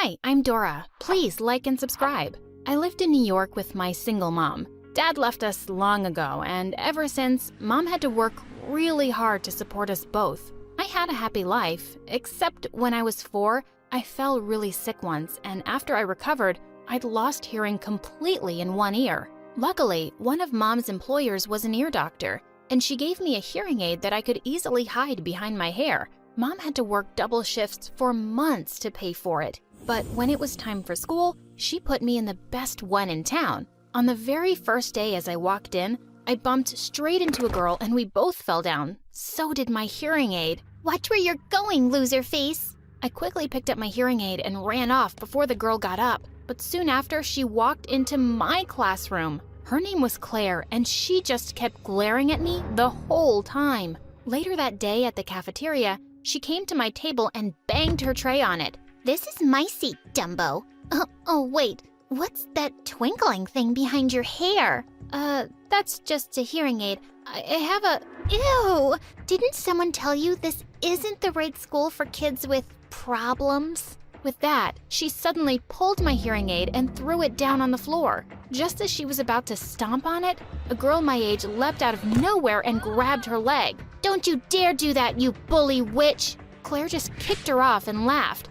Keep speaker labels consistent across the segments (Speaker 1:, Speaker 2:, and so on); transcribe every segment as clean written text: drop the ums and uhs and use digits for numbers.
Speaker 1: Hi, I'm Dora. Please like and subscribe. I lived in New York with my single mom. Dad left us long ago, and ever since, Mom had to work really hard to support us both. I had a happy life, except when I was 4, I fell really sick once, and after I recovered, I'd lost hearing completely in one ear. Luckily, one of Mom's employers was an ear doctor, and she gave me a hearing aid that I could easily hide behind my hair. Mom had to work double shifts for months to pay for it, but when it was time for school, she put me in the best one in town. On the very first day as I walked in, I bumped straight into a girl and we both fell down. So did my hearing aid.
Speaker 2: Watch where you're going, loser face.
Speaker 1: I quickly picked up my hearing aid and ran off before the girl got up, but soon after she walked into my classroom. Her name was Claire, and she just kept glaring at me the whole time. Later that day at the cafeteria, she came to my table and banged her tray on it.
Speaker 2: This is my seat, Dumbo. Oh, wait. What's that twinkling thing behind your hair?
Speaker 1: That's just a hearing aid. I have a...
Speaker 2: Ew! Didn't someone tell you this isn't the right school for kids with problems?
Speaker 1: With that, she suddenly pulled my hearing aid and threw it down on the floor. Just as she was about to stomp on it, a girl my age leapt out of nowhere and grabbed her leg.
Speaker 2: Don't you dare do that, you bully witch!
Speaker 1: Claire just kicked her off and laughed.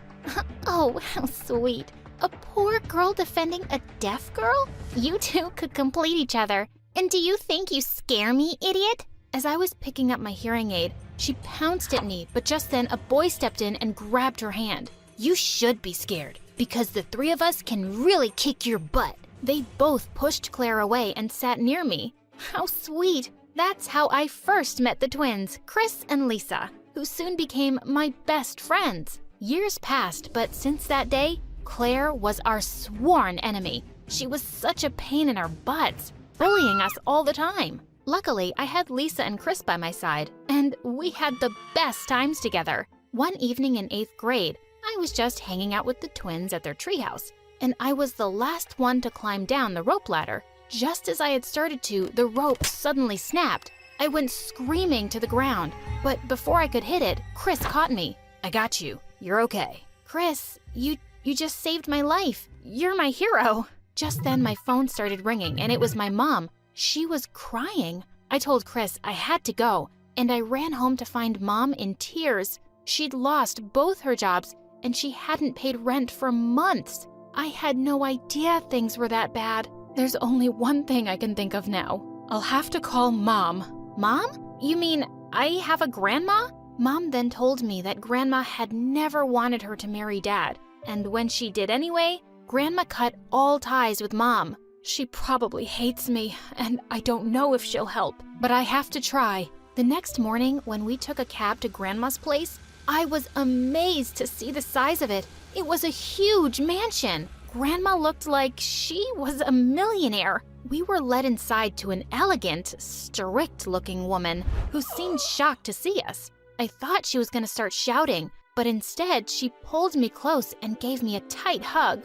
Speaker 2: Oh, how sweet. A poor girl defending a deaf girl? You two could complete each other. And do you think you scare me, idiot?
Speaker 1: As I was picking up my hearing aid, she pounced at me, but just then a boy stepped in and grabbed her hand.
Speaker 2: You should be scared, because the three of us can really kick your butt.
Speaker 1: They both pushed Claire away and sat near me. How sweet! That's how I first met the twins, Chris and Lisa, who soon became my best friends. Years passed, but since that day, Claire was our sworn enemy. She was such a pain in our butts, bullying us all the time. Luckily, I had Lisa and Chris by my side, and we had the best times together. One evening in 8th grade, I was just hanging out with the twins at their treehouse, and I was the last one to climb down the rope ladder. Just as I had started to, the rope suddenly snapped. I went screaming to the ground, but before I could hit it, Chris caught me.
Speaker 3: I got you. You're okay.
Speaker 1: Chris, you just saved my life. You're my hero. Just then my phone started ringing and it was my mom. She was crying. I told Chris I had to go, and I ran home to find Mom in tears. She'd lost both her jobs and she hadn't paid rent for months. I had no idea things were that bad. There's only one thing I can think of now. I'll have to call Mom. Mom? You mean I have a grandma? Mom then told me that Grandma had never wanted her to marry Dad, and when she did anyway, Grandma cut all ties with Mom. She probably hates me, and I don't know if she'll help, but I have to try. The next morning, when we took a cab to Grandma's place, I was amazed to see the size of it. It was a huge mansion. Grandma looked like she was a millionaire. We were led inside to an elegant, strict-looking woman who seemed shocked to see us. I thought she was going to start shouting, but instead she pulled me close and gave me a tight hug.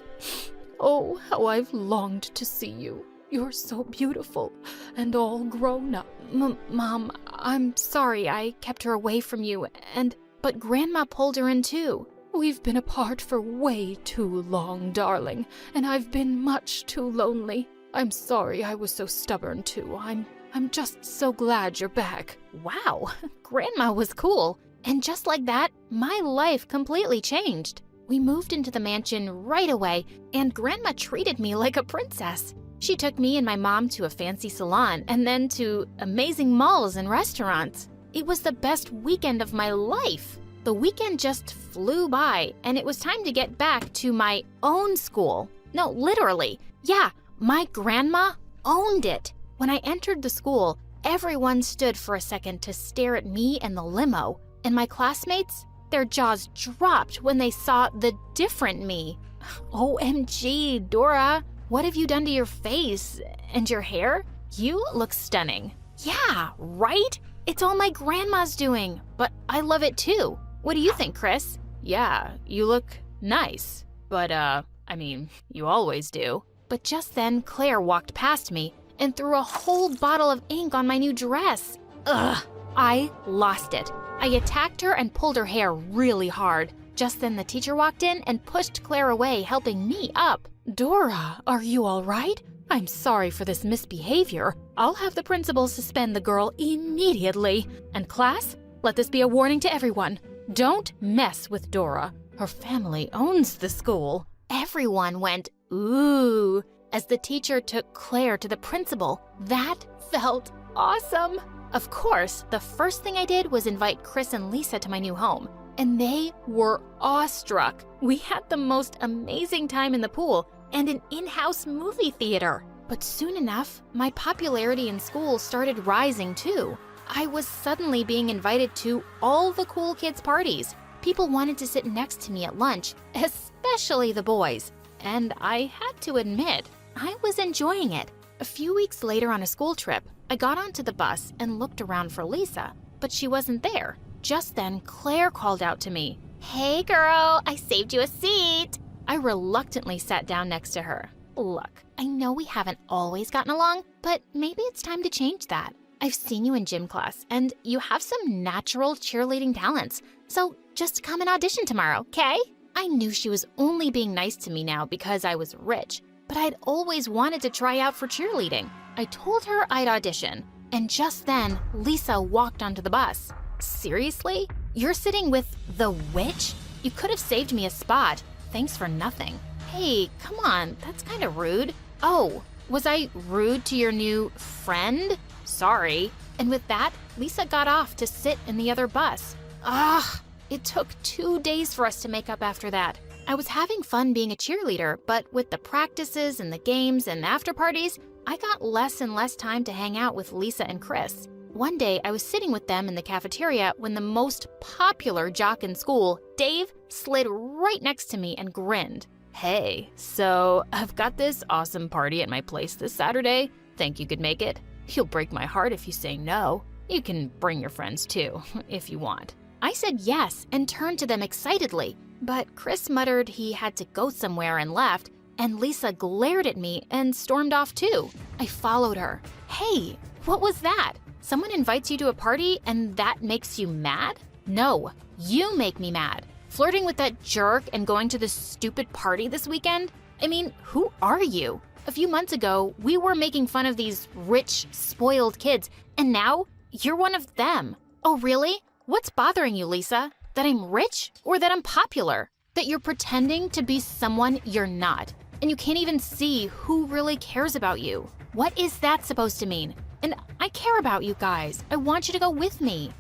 Speaker 4: Oh, how I've longed to see you. You're so beautiful and all grown up.
Speaker 1: Mom, I'm sorry I kept her away from you, but Grandma pulled her in too.
Speaker 4: We've been apart for way too long, darling, and I've been much too lonely. I'm sorry I was so stubborn too. I'm just so glad you're back.
Speaker 1: Wow, Grandma was cool. And just like that, my life completely changed. We moved into the mansion right away, and Grandma treated me like a princess. She took me and my mom to a fancy salon and then to amazing malls and restaurants. It was the best weekend of my life. The weekend just flew by, and it was time to get back to my own school. No, literally. Yeah, my grandma owned it. When I entered the school, everyone stood for a second to stare at me and the limo, and my classmates, their jaws dropped when they saw the different me. OMG, Dora, what have you done to your face and your hair? You look stunning. Yeah, right? It's all my grandma's doing, but I love it too. What do you think, Chris?
Speaker 3: Yeah, you look nice, but you always do.
Speaker 1: But just then, Claire walked past me and threw a whole bottle of ink on my new dress. Ugh, I lost it. I attacked her and pulled her hair really hard. Just then the teacher walked in and pushed Claire away, helping me up.
Speaker 4: Dora, are you all right? I'm sorry for this misbehavior. I'll have the principal suspend the girl immediately. And class, let this be a warning to everyone. Don't mess with Dora. Her family owns the school.
Speaker 1: Everyone went, ooh, as the teacher took Claire to the principal. That felt awesome. Of course, the first thing I did was invite Chris and Lisa to my new home, and they were awestruck. We had the most amazing time in the pool and an in-house movie theater. But soon enough, my popularity in school started rising too. I was suddenly being invited to all the cool kids' parties. People wanted to sit next to me at lunch, especially the boys. And I had to admit, I was enjoying it. A few weeks later on a school trip, I got onto the bus and looked around for Lisa, but she wasn't there. Just then, Claire called out to me,
Speaker 2: Hey girl, I saved you a seat.
Speaker 1: I reluctantly sat down next to her. Look, I know we haven't always gotten along, but maybe it's time to change that. I've seen you in gym class, and you have some natural cheerleading talents, so just come and audition tomorrow, okay? I knew she was only being nice to me now because I was rich, but I'd always wanted to try out for cheerleading. I told her I'd audition, and just then, Lisa walked onto the bus. Seriously? You're sitting with the witch? You could have saved me a spot. Thanks for nothing. Hey, come on, that's kind of rude. Oh, was I rude to your new friend? Sorry. And with that, Lisa got off to sit in the other bus. It took 2 days for us to make up after that. I was having fun being a cheerleader, but with the practices and the games and after parties, I got less and less time to hang out with Lisa and Chris. One day, I was sitting with them in the cafeteria when the most popular jock in school, Dave, slid right next to me and grinned. Hey, so I've got this awesome party at my place this Saturday. Think you could make it? You'll break my heart if you say no. You can bring your friends too, if you want. I said yes and turned to them excitedly, but Chris muttered he had to go somewhere and left, and Lisa glared at me and stormed off too. I followed her. Hey, what was that? Someone invites you to a party and that makes you mad? No, you make me mad. Flirting with that jerk and going to this stupid party this weekend? I mean, who are you? A few months ago, we were making fun of these rich, spoiled kids, and now you're one of them. Oh, really? What's bothering you, Lisa? That I'm rich or that I'm popular? That you're pretending to be someone you're not, and you can't even see who really cares about you? What is that supposed to mean? And I care about you guys. I want you to go with me.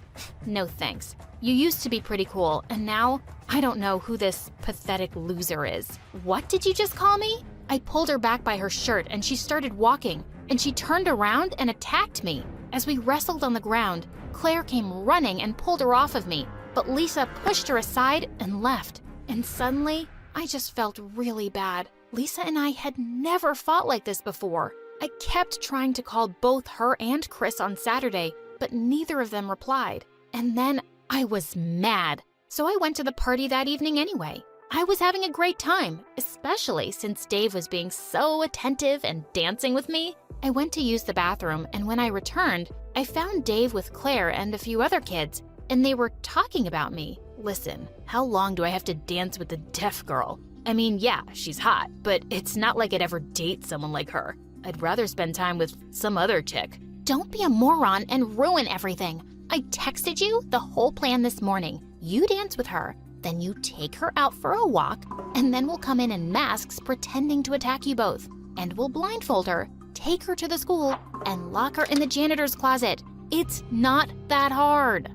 Speaker 1: No thanks. You used to be pretty cool, and now I don't know who this pathetic loser is. What did you just call me? I pulled her back by her shirt and she started walking, and she turned around and attacked me. As we wrestled on the ground, Claire came running and pulled her off of me, but Lisa pushed her aside and left. And suddenly, I just felt really bad. Lisa and I had never fought like this before. I kept trying to call both her and Chris on Saturday, but neither of them replied. And then I was mad, so I went to the party that evening anyway. I was having a great time, especially since Dave was being so attentive and dancing with me. I went to use the bathroom, and when I returned, I found Dave with Claire and a few other kids, and they were talking about me. Listen, how long do I have to dance with the deaf girl? I mean, yeah, she's hot, but it's not like I'd ever date someone like her. I'd rather spend time with some other chick. Don't be a moron and ruin everything. I texted you the whole plan this morning. You dance with her, then you take her out for a walk, and then we'll come in masks pretending to attack you both. And we'll blindfold her, take her to the school, and lock her in the janitor's closet. It's not that hard.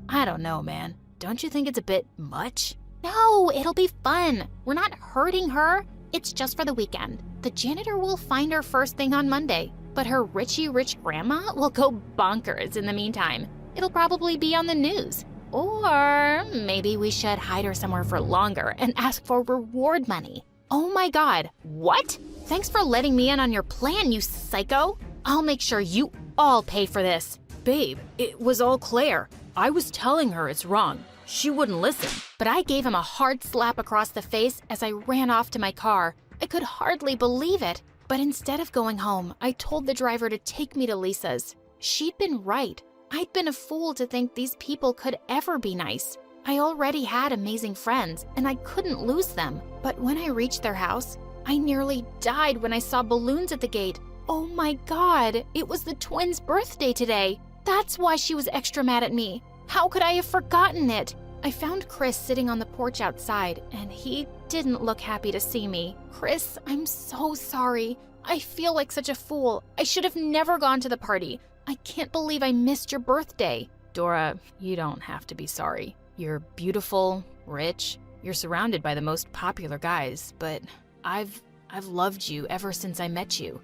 Speaker 1: I don't know, man. Don't you think it's a bit much? No, it'll be fun. We're not hurting her. It's just for the weekend. The janitor will find her first thing on Monday, but her rich grandma will go bonkers in the meantime. It'll probably be on the news. Or maybe we should hide her somewhere for longer and ask for reward money. Oh my God, what? Thanks for letting me in on your plan, you psycho. I'll make sure you all pay for this.
Speaker 3: Babe, it was all Claire. I was telling her it's wrong. She wouldn't listen.
Speaker 1: But I gave him a hard slap across the face as I ran off to my car. I could hardly believe it. But instead of going home, I told the driver to take me to Lisa's. She'd been right. I'd been a fool to think these people could ever be nice. I already had amazing friends, and I couldn't lose them. But when I reached their house, I nearly died when I saw balloons at the gate. Oh my God, it was the twins' birthday today. That's why she was extra mad at me. How could I have forgotten it? I found Chris sitting on the porch outside, and he didn't look happy to see me. Chris, I'm so sorry. I feel like such a fool. I should have never gone to the party. I can't believe I missed your birthday.
Speaker 3: Dora, you don't have to be sorry. You're beautiful, rich, you're surrounded by the most popular guys, but I've loved you ever since I met you.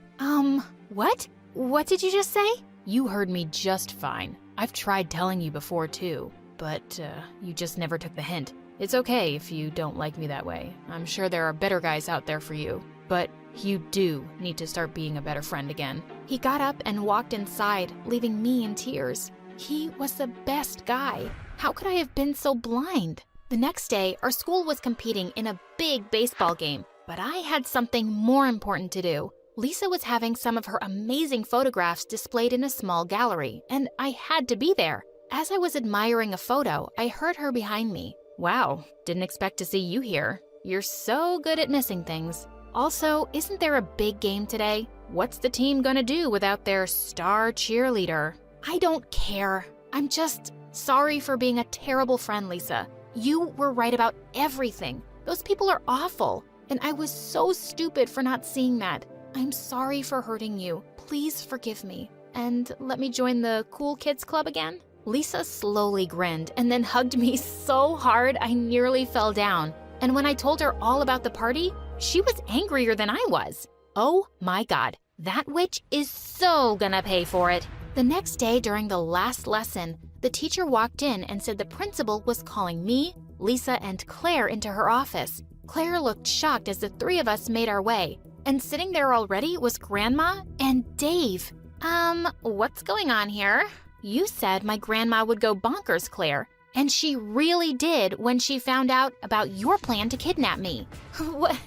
Speaker 1: What? What did you just say?
Speaker 3: You heard me just fine. I've tried telling you before too, but you just never took the hint. It's okay if you don't like me that way. I'm sure there are better guys out there for you, but you do need to start being a better friend again.
Speaker 1: He got up and walked inside, leaving me in tears. He was the best guy. How could I have been so blind? The next day, our school was competing in a big baseball game, but I had something more important to do. Lisa was having some of her amazing photographs displayed in a small gallery, and I had to be there. As I was admiring a photo, I heard her behind me.
Speaker 3: Wow, didn't expect to see you here. You're so good at missing things.
Speaker 1: Also, isn't there a big game today?
Speaker 3: What's the team gonna do without their star cheerleader?
Speaker 1: I don't care. I'm just sorry for being a terrible friend, Lisa. You were right about everything. Those people are awful, and I was so stupid for not seeing that. I'm sorry for hurting you. Please forgive me. And let me join the cool kids club again? Lisa slowly grinned and then hugged me so hard I nearly fell down. And when I told her all about the party, she was angrier than I was. Oh my God, that witch is so gonna pay for it. The next day during the last lesson, the teacher walked in and said the principal was calling me, Lisa, and Claire into her office. Claire looked shocked as the three of us made our way. And sitting there already was Grandma and Dave. What's going on here? You said my grandma would go bonkers, Claire. And she really did when she found out about your plan to kidnap me. What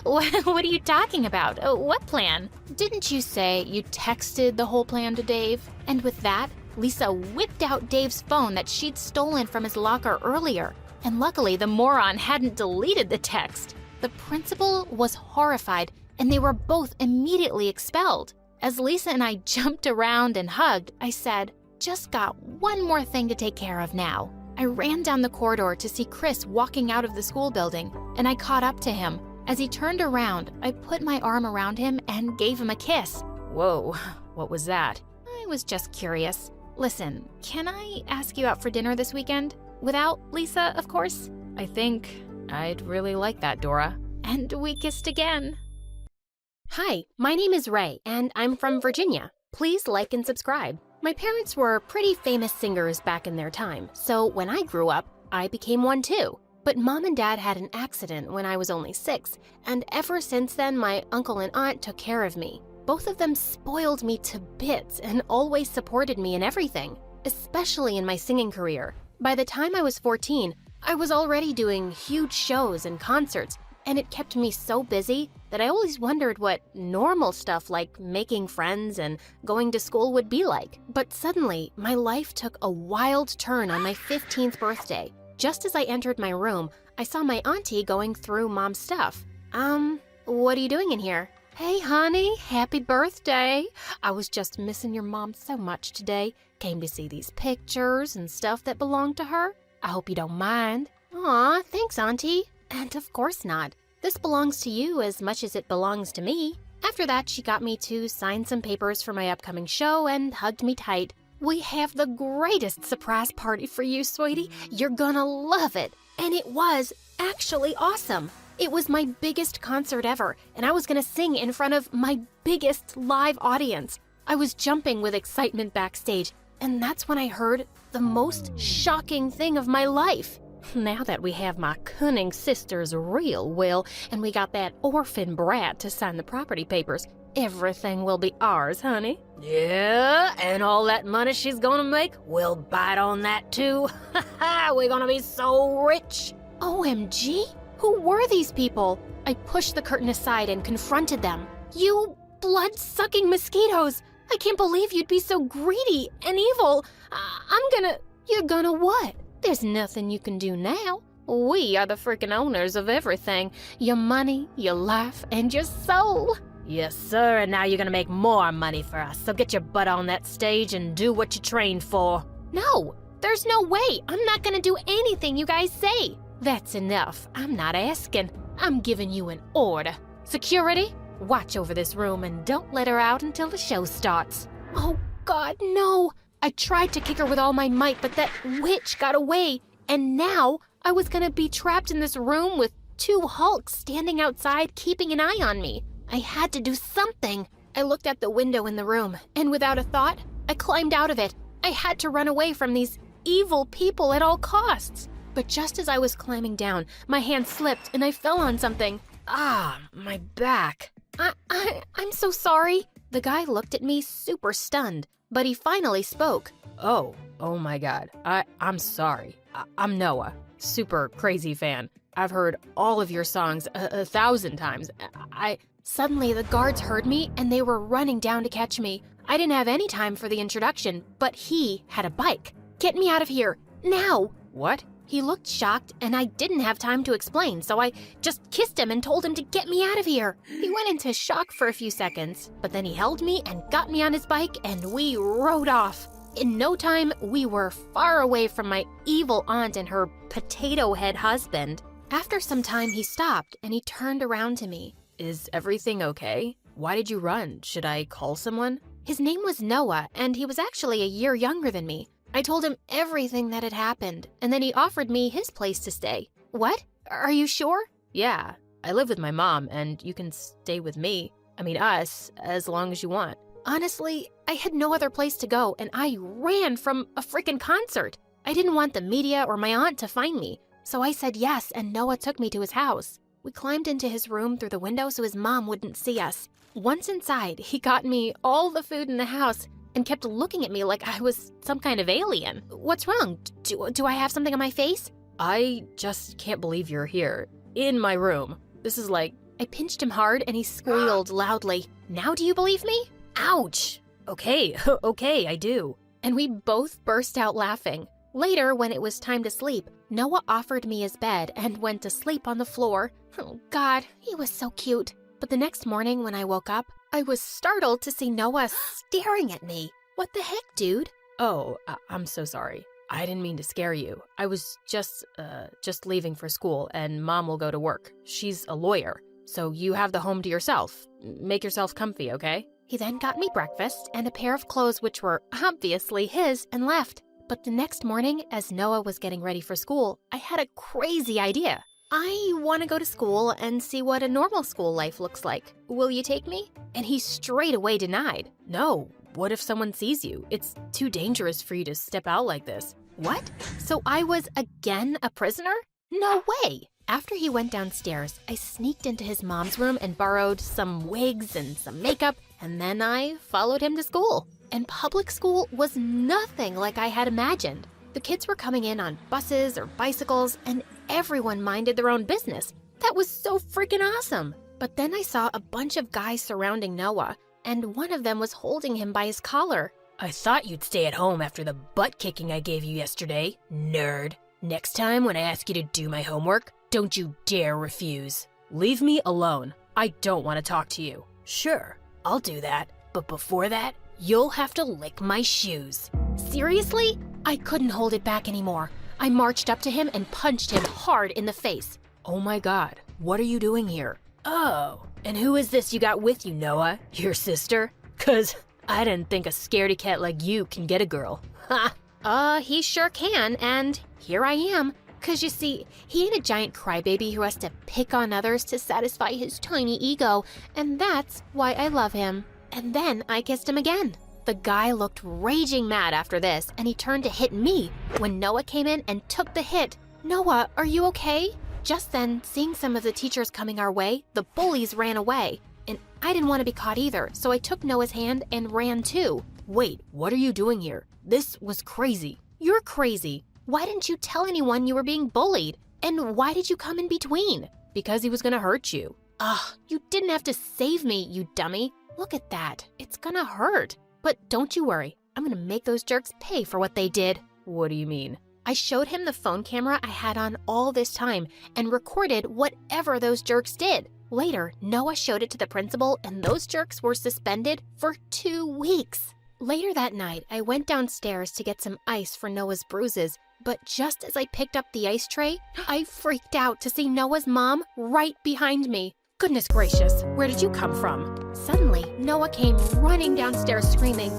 Speaker 1: are you talking about? What plan? Didn't you say you texted the whole plan to Dave? And with that, Lisa whipped out Dave's phone that she'd stolen from his locker earlier. And luckily, the moron hadn't deleted the text. The principal was horrified, and they were both immediately expelled. As Lisa and I jumped around and hugged, I said, "Just got one more thing to take care of now." I ran down the corridor to see Chris walking out of the school building, and I caught up to him. As he turned around, I put my arm around him and gave him a kiss.
Speaker 3: Whoa, what was that?
Speaker 1: I was just curious. Listen, can I ask you out for dinner this weekend? Without Lisa, of course.
Speaker 3: I think I'd really like that, Dora.
Speaker 1: And we kissed again.
Speaker 5: Hi, my name is Ray, and I'm from Virginia. Please like and subscribe. My parents were pretty famous singers back in their time, so when I grew up, I became one too. But Mom and Dad had an accident when I was only 6, and ever since then, my uncle and aunt took care of me. Both of them spoiled me to bits and always supported me in everything, especially in my singing career. By the time I was 14, I was already doing huge shows and concerts, and it kept me so busy that I always wondered what normal stuff like making friends and going to school would be like. But suddenly, my life took a wild turn on my 15th birthday. Just as I entered my room, I saw my auntie going through Mom's stuff. What are you doing in here? Hey, honey, happy birthday. I was just missing your mom so much today. Came to see these pictures and stuff that belong to her. I hope you don't mind. Aw, thanks, Auntie. And of course not. This belongs to you as much as it belongs to me. After that, she got me to sign some papers for my upcoming show and hugged me tight. We have the greatest surprise party for you, sweetie. You're gonna love it. And it was actually awesome. It was my biggest concert ever, and I was gonna sing in front of my biggest live audience. I was jumping with excitement backstage, and that's when I heard the most shocking thing of my life. Now that we have my cunning sisters real well, and we got that orphan brat to sign the property papers, everything will be ours, honey. Yeah, and all that money she's gonna make, we'll bite on that too. We're gonna be so rich. OMG, who were these people? I pushed the curtain aside and confronted them. You blood-sucking mosquitoes! I can't believe you'd be so greedy and evil. You're gonna what?
Speaker 2: There's nothing you can do now. We are the freaking owners of everything. Your money, your life, and your soul.
Speaker 3: Yes, sir, and now you're gonna make more money for us, so get your butt on that stage and do what you trained for.
Speaker 2: No, there's no way. I'm not gonna do anything you guys say. That's enough. I'm not asking. I'm giving you an order. Security, watch over this room and don't let her out until the show starts. Oh, God, no. I tried to kick her with all my might, but that witch got away. And now I was gonna be trapped in this room with 2 Hulks standing outside keeping an eye on me. I had to do something. I looked out the window in the room, and without a thought, I climbed out of it. I had to run away from these evil people at all costs. But just as I was climbing down, my hand slipped and I fell on something.
Speaker 3: Ah, my back.
Speaker 2: I'm so sorry. The guy looked at me super stunned, but he finally spoke.
Speaker 3: Oh my God. I'm sorry. I'm Noah, super crazy fan. I've heard all of your songs 1,000 times.
Speaker 2: Suddenly, the guards heard me and they were running down to catch me. I didn't have any time for the introduction, but he had a bike. Get me out of here, now!
Speaker 3: What?
Speaker 2: He looked shocked and I didn't have time to explain, so I just kissed him and told him to get me out of here. He went into shock for a few seconds, but then he held me and got me on his bike and we rode off. In no time, we were far away from my evil aunt and her potato head husband. After some time, he stopped and he turned around to me.
Speaker 3: Is everything okay? Why did you run? Should I call someone?
Speaker 2: His name was Noah, and he was actually a year younger than me. I told him everything that had happened, and then he offered me his place to stay. What? Are you sure?
Speaker 3: Yeah, I live with my mom, and you can stay with me. I mean us, as long as you want.
Speaker 2: Honestly, I had no other place to go, and I ran from a freaking concert. I didn't want the media or my aunt to find me, so I said yes, and Noah took me to his house. We climbed into his room through the window so his mom wouldn't see us. Once inside, he got me all the food in the house and kept looking at me like I was some kind of alien. What's wrong? Do I have something on my face?
Speaker 3: I just can't believe you're here. In my room. This is like...
Speaker 2: I pinched him hard and he squealed loudly. Now do you believe me?
Speaker 3: Ouch! Okay, okay, I do.
Speaker 2: And we both burst out laughing. Later, when it was time to sleep, Noah offered me his bed and went to sleep on the floor. Oh, God, he was so cute. But the next morning when I woke up, I was startled to see Noah staring at me. What the heck, dude?
Speaker 3: Oh, I'm so sorry. I didn't mean to scare you. I was just leaving for school, and Mom will go to work. She's a lawyer, so you have the home to yourself. Make yourself comfy, okay?
Speaker 2: He then got me breakfast and a pair of clothes which were obviously his and left. But the next morning, as Noah was getting ready for school, I had a crazy idea. I want to go to school and see what a normal school life looks like. Will you take me? And he straight away denied.
Speaker 3: No. What if someone sees you? It's too dangerous for you to step out like this.
Speaker 2: What? So I was again a prisoner? No way! After he went downstairs, I sneaked into his mom's room and borrowed some wigs and some makeup, and then I followed him to school. And public school was nothing like I had imagined. The kids were coming in on buses or bicycles, and everyone minded their own business. That was so freaking awesome. But then I saw a bunch of guys surrounding Noah, and one of them was holding him by his collar.
Speaker 3: I thought you'd stay at home after the butt kicking I gave you yesterday, nerd. Next time when I ask you to do my homework, don't you dare refuse. Leave me alone. I don't want to talk to you. Sure, I'll do that, but before that, you'll have to lick my shoes.
Speaker 2: Seriously? I couldn't hold it back anymore. I marched up to him and punched him hard in the face.
Speaker 3: Oh my God, what are you doing here? Oh, and who is this you got with you, Noah? Your sister? 'Cause I didn't think a scaredy cat like you can get a girl. Ha!
Speaker 2: He sure can, and here I am. 'Cause you see, he ain't a giant crybaby who has to pick on others to satisfy his tiny ego, and that's why I love him. And then I kissed him again. The guy looked raging mad after this, and he turned to hit me when Noah came in and took the hit. Noah, are you okay? Just then, seeing some of the teachers coming our way, the bullies ran away. And I didn't want to be caught either, so I took Noah's hand and ran too.
Speaker 3: Wait, what are you doing here? This was crazy.
Speaker 2: You're crazy. Why didn't you tell anyone you were being bullied? And why did you come in between?
Speaker 3: Because he was gonna hurt you.
Speaker 2: Ugh, you didn't have to save me, you dummy. Look at that. It's gonna hurt. But don't you worry. I'm gonna make those jerks pay for what they did.
Speaker 3: What do you mean?
Speaker 5: I showed him the phone camera I had on all this time and recorded whatever those jerks did. Later, Noah showed it to the principal and those jerks were suspended for 2 weeks. Later that night, I went downstairs to get some ice for Noah's bruises, but just as I picked up the ice tray, I freaked out to see Noah's mom right behind me.
Speaker 4: Goodness gracious, where did you come from?
Speaker 5: Suddenly, Noah came running downstairs screaming.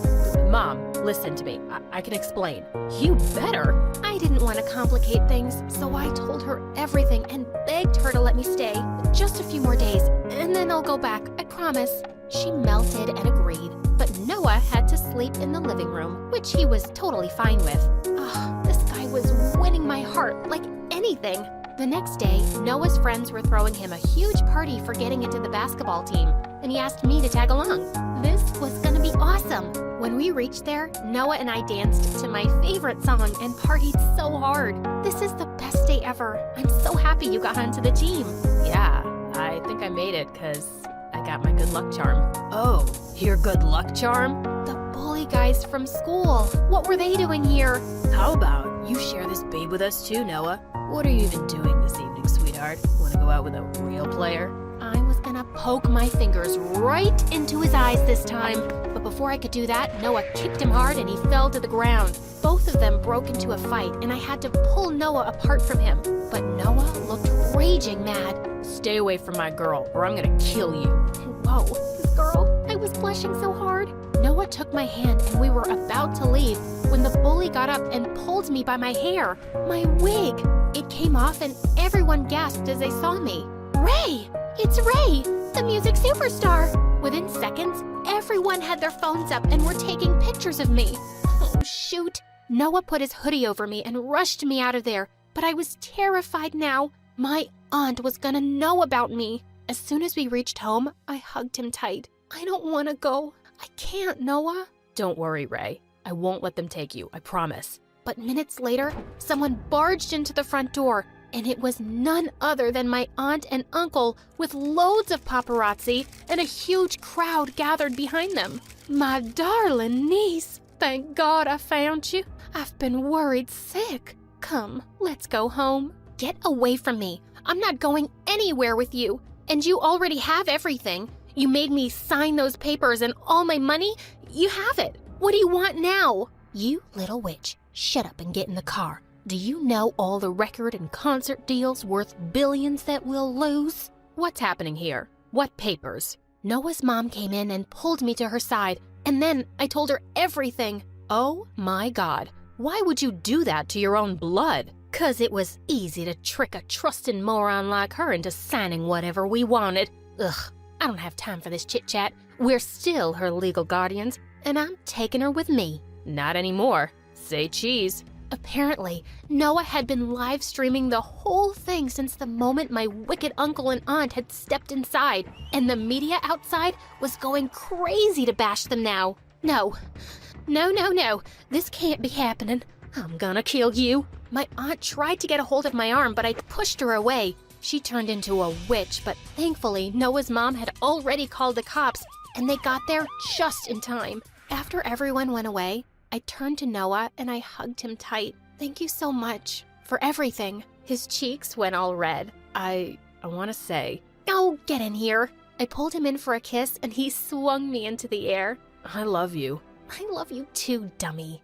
Speaker 4: Mom, listen to me. I can explain. You better.
Speaker 5: I didn't want to complicate things, so I told her everything and begged her to let me stay. Just a few more days, and then I'll go back, I promise. She melted and agreed, but Noah had to sleep in the living room, which he was totally fine with. This guy was winning my heart like anything. The next day, Noah's friends were throwing him a huge party for getting into the basketball team, and he asked me to tag along. This was gonna be awesome. When we reached there, Noah and I danced to my favorite song and partied so hard. This is the best day ever. I'm so happy you got onto the team.
Speaker 4: Yeah, I think I made it because I got my good luck charm. Oh, your good luck charm?
Speaker 5: The bully guys from school. What were they doing here?
Speaker 3: How about you share this babe with us too, Noah? What are you even doing this evening, sweetheart? Want to go out with a real player?
Speaker 5: I was gonna poke my fingers right into his eyes this time. But before I could do that, Noah kicked him hard and he fell to the ground. Both of them broke into a fight and I had to pull Noah apart from him. But Noah looked raging mad.
Speaker 3: Stay away from my girl or I'm gonna kill you.
Speaker 5: Whoa, this girl. I was blushing so hard. Noah took my hand and we were about to leave when the bully got up and pulled me by my hair. My wig. It came off and everyone gasped as they saw me. Ray! It's Ray, the music superstar! Within seconds, everyone had their phones up and were taking pictures of me. Oh, shoot. Noah put his hoodie over me and rushed me out of there, but I was terrified now. My aunt was gonna know about me. As soon as we reached home, I hugged him tight. I don't want to go. I can't, Noah.
Speaker 3: Don't worry, Ray. I won't let them take you, I promise.
Speaker 5: But minutes later, someone barged into the front door, and it was none other than my aunt and uncle with loads of paparazzi and a huge crowd gathered behind them. My darling niece, thank God I found you. I've been worried sick. Come, let's go home. Get away from me. I'm not going anywhere with you. And you already have everything. You made me sign those papers and all my money. You have it. What do you want now? You little witch, shut up and get in the car. Do you know all the record and concert deals worth billions that we'll lose?
Speaker 3: What's happening here? What papers?
Speaker 5: Noah's mom came in and pulled me to her side, and then I told her everything.
Speaker 3: Oh my God. Why would you do that to your own blood?
Speaker 5: 'Cause it was easy to trick a trusting moron like her into signing whatever we wanted. Ugh, I don't have time for this chit-chat. We're still her legal guardians, and I'm taking her with me.
Speaker 3: Not anymore. Say cheese.
Speaker 5: Apparently, Noah had been live streaming the whole thing since the moment my wicked uncle and aunt had stepped inside, and the media outside was going crazy to bash them now. No, this can't be happening. I'm gonna kill you. My aunt tried to get a hold of my arm, but I pushed her away. She turned into a witch, but thankfully, Noah's mom had already called the cops, and they got there just in time. After everyone went away, I turned to Noah and I hugged him tight. Thank you so much for everything. His cheeks went all red.
Speaker 3: I want to say.
Speaker 5: Oh, get in here. I pulled him in for a kiss and he swung me into the air.
Speaker 3: I love you.
Speaker 5: I love you too, dummy.